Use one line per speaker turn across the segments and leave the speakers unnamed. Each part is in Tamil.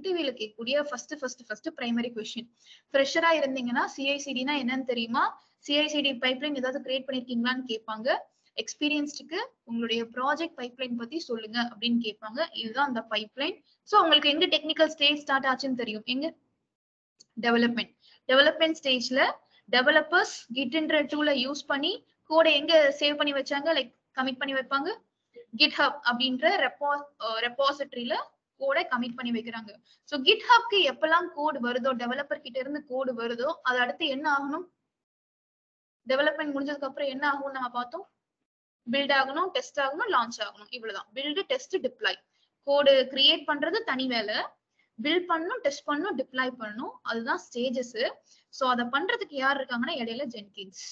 இன்டர்வியூல கேட்கக்கூடிய ஃபர்ஸ்ட் பிரைமரி கொஸ்டின். ஃப்ரெஷரா இருந்தீங்கன்னா சிஐசிடினா என்னன்னு தெரியுமா, சிஐசிடி பைப்லைன் ஏதாவது கிரியேட் பண்ணிருக்கீங்களான்னு கேட்பாங்க. எக்ஸ்பீரியன்ஸ்டுக்கு உங்களுடைய ப்ராஜெக்ட் பைப்லைன் பத்தி சொல்லுங்க அப்படின்னு கேட்பாங்க. இதுதான் அந்த பைப்லைன். சோ உங்களுக்கு எங்க டெக்னிக்கல் ஸ்டேஜ் ஸ்டார்ட் ஆச்சுன்னு தெரியும். எங்க டெவலப்மெண்ட் ஸ்டேஜ்ல டெவலப்பர்ஸ் கிட்ன்ற டூலை யூஸ் பண்ணி கோடை எங்க சேவ் பண்ணி வச்சாங்க, லைக் கமிட் பண்ணி வைப்பாங்க, கிட்ஹப் அப்படின்ற ரெபாசிட்டரியில கோடை கமிட் பண்ணி வைக்கிறாங்க. சோ கிட்ஹப்க்கு எப்பெல்லாம் கோடு வருதோ, டெவலப்பர் கிட்ட இருந்து கோடு வருதோ, அது அடுத்து என்ன ஆகணும், டெவலப்மெண்ட் முடிஞ்சதுக்கு அப்புறம் என்ன ஆகும்னு நம்ம பார்த்தோம், பில்ட் ஆகணும், டெஸ்ட் ஆகணும், லான்ச் ஆகணும். இவ்வளவுதான். Build, test, deploy. Code create பண்றது தனி வேலை, பில்ட் பண்ணணும், டெஸ்ட் பண்ணணும், டிப்ளாய் பண்ணணும். அதுதான் ஸ்டேஜஸ். சோ அதை பண்றதுக்கு யார் இருக்காங்கன்னா இடையில ஜென்கின்ஸ்.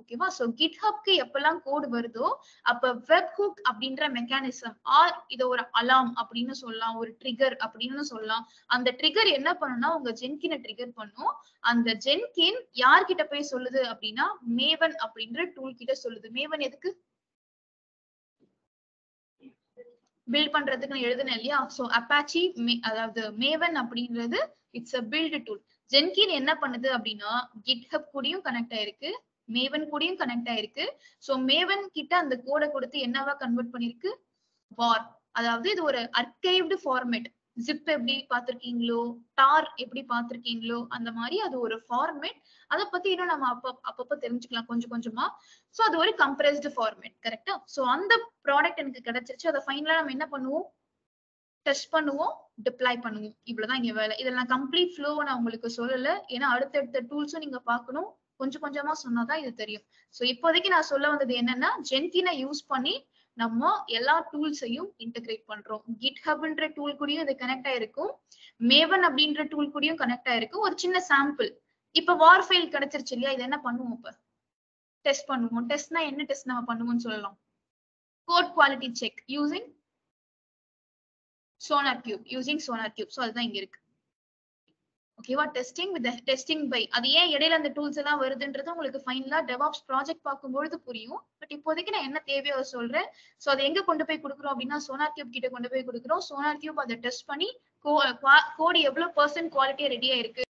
ஓகேவா? சோ கிட்ஹப்க்கு எப்பெல்லாம் கோடு வருதோ அப்ப வெப் ஹுக் அப்படின்ற மெக்கானிசம் ஆர் இத ஒரு அலாம் அப்படின்னு சொல்லலாம், ஒரு ட்ரிகர் அப்படின்னு சொல்லலாம். அந்த ட்ரிகர் என்ன பண்ணும்னா உங்க ஜென்கினை ட்ரிகர் பண்ணும். அந்த ஜென்கின் யார்கிட்ட போய் சொல்லுது அப்படின்னா மேவன் அப்படின்ற டூல் கிட்ட சொல்லுது. மேவன் எதுக்கு? பில்ட் பண்றதுக்கு நான் எழுதுனேன் இல்லையா? சோ அப்பாச்சி அதாவது மேவன் அப்படின்றது it's a build tool. Jenkins என்ன பண்ணுது அப்படின்னா கிட்ஹப் கூடயும் கனெக்ட் ஆயிருக்கு, மேவன் கூடயும் கனெக்ட் ஆயிருக்கு. சோ மேவன் கிட்ட அந்த கோடை கொடுத்து என்னவா கன்வெர்ட் பண்ணிருக்கு, வார். அதாவது இது ஒரு அர்கைவ்டு ஃபார்மேட். ஜிப் எப்படி பாத்திருக்கீங்களோ, டார் எப்படி பாத்திருக்கீங்களோ, அந்த மாதிரி அது ஒரு ஃபார்மேட். அதை பத்தி இன்னும் நம்ம அப்பப்ப தெரிஞ்சுக்கலாம் கொஞ்சம் கொஞ்சமா. சோ அது ஒரு கம்ப்ரஸ்டு ஃபார்மேட். கரெக்டா? சோ அந்த ப்ராடக்ட் எனக்கு கிடைச்சிருச்சு. அதை ஃபைனலா நம்ம என்ன பண்ணுவோம், டெஸ்ட் பண்ணுவோம், டிப்ளாய் பண்ணுவோம். இவ்வளவுதான் இங்க வேலை. இதுல நான் கம்ப்ளீட் ஃப்ளோவை நான் உங்களுக்கு சொல்லல, ஏன்னா அடுத்தடுத்த டூல்ஸும் நீங்க பார்க்கணும். கொஞ்சம் கொஞ்சமா சொன்னாதான் இது தெரியும். சோ இப்போதைக்கு நான் சொல்ல வந்தது என்னன்னா ஜென்கினை யூஸ் பண்ணி நம்ம எல்லா டூல்ஸையும் இன்டகிரேட் பண்றோம். கிட்ஹப்ன்ற டூல் கூடயும் இது கனெக்ட் ஆயிருக்கும், மேவன் அப்படின்ற டூல் கூடயும் கனெக்ட் ஆயிருக்கும். ஒரு சின்ன சாம்பிள். இப்ப வார் ஃபைல் கிடைச்சிருச்சு இல்லையா, இது என்ன பண்ணுவோம், இப்ப டெஸ்ட் பண்ணுவோம். டெஸ்ட்னா என்ன டெஸ்ட் நம்ம பண்ணுவோம்னு சொல்லலாம், code quality check using SonarQube. So அதுதான் இங்க இருக்கு. ஓகேவா? Testing with testing by. அது ஏன் இடையில அந்த டூல்ஸ் எல்லாம் வருதுன்றது உங்களுக்கு ஃபைனலா டெவாப்ஸ் ப்ராஜெக்ட் பார்க்கும்போது புரியும். பட் இப்போதைக்கு நான் என்ன தேவையோ சொல்றேன். சோ அதை எங்க கொண்டு போய் கொடுக்குறோம் அப்படின்னா சோனார் கியூப் கிட்ட கொண்டு போய் கொடுக்குறோம். சோனார் கியூப் அதை டெஸ்ட் பண்ணி கோடு எவ்வளவு % குவாலிட்டியா ரெடியா இருக்கு